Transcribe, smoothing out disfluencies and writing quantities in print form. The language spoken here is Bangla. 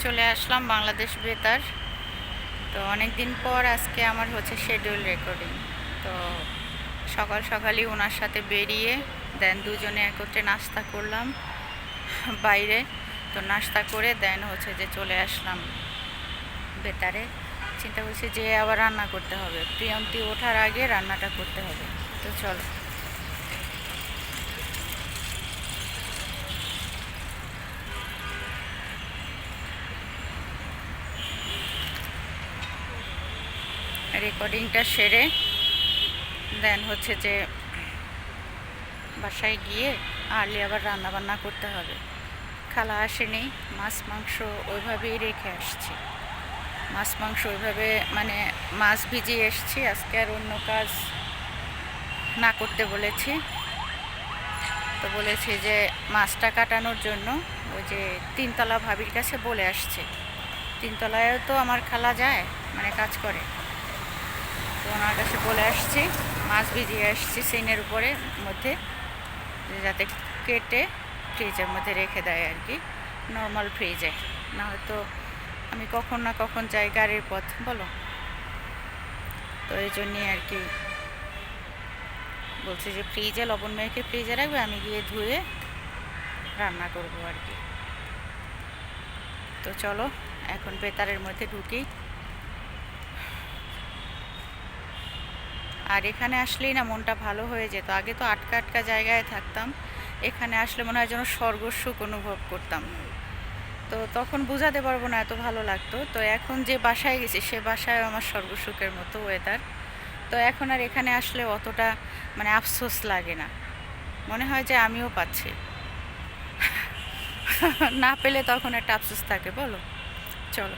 চলে আসলাম বাংলাদেশ বেতার। তো অনেক দিন পর আজকে আমার হচ্ছে শিডিউল রেকর্ডিং। তো সকাল সকালই ওনার সাথে বেরিয়ে দেন দুজনে একত্রে নাস্তা করলাম বাইরে। তো নাস্তা করে দেন হচ্ছে যে চলে আসলাম বেতারে। চিন্তা করছি যে আবার রান্না করতে হবে, প্রিয়ন্তি ওঠার আগে রান্নাটা করতে হবে। তো চলো। রেকর্ডিংটা সেরে দেন হচ্ছে যে বাসায় গিয়ে আর্লি আবার রান্না বান্না করতে হবে। খালা আসেনি, মাছ মাংস ওইভাবেই রেখে আসছি। মাছ মাংস ওইভাবে মানে মাছ ভিজিয়ে এসছি, আজকে আর অন্য কাজ না করতে বলেছি। তো বলেছি যে মাছটা কাটানোর জন্য ওই যে তিনতলা ভাবির কাছে বলে আসছে। তিনতলায়ও তো আমার খালা যায়, মানে কাজ করে। তো ওনার কাছে বলে আসছি, মাছ ভিজিয়ে আসছি সিনের উপরে মধ্যে, যাতে কেটে ফ্রিজের মধ্যে রেখে দেয় আর কি, নর্মাল ফ্রিজে। না হয়তো আমি কখন না কখন যাই, গাড়ির পথ বলো। তো এই জন্যই আর কি বলছি যে ফ্রিজে লবণ মেখে ফ্রিজে রাখবে, আমি গিয়ে ধুয়ে রান্না করবো আর কি। তো চলো এখন বেতারের মধ্যে ঢুকি। আর এখানে আসলেই না মনটা ভালো হয়ে যেত। আগে তো আটকা আটকা জায়গায় থাকতাম, এখানে আসলে মনে হয় যেন স্বর্গসুখ অনুভব করতাম। তো তখন বোঝাতে পারবো না, এত ভালো লাগতো। তো এখন যে বাসায় গেছি সে বাসায় আমার স্বর্গসুখের মতো ওয়েদার। তো এখন আর এখানে আসলে অতটা মানে আফসোস লাগে না, মনে হয় যে আমিও পাচ্ছি। না পেলে তখন একটা আফসোস থাকে বলো। চলো।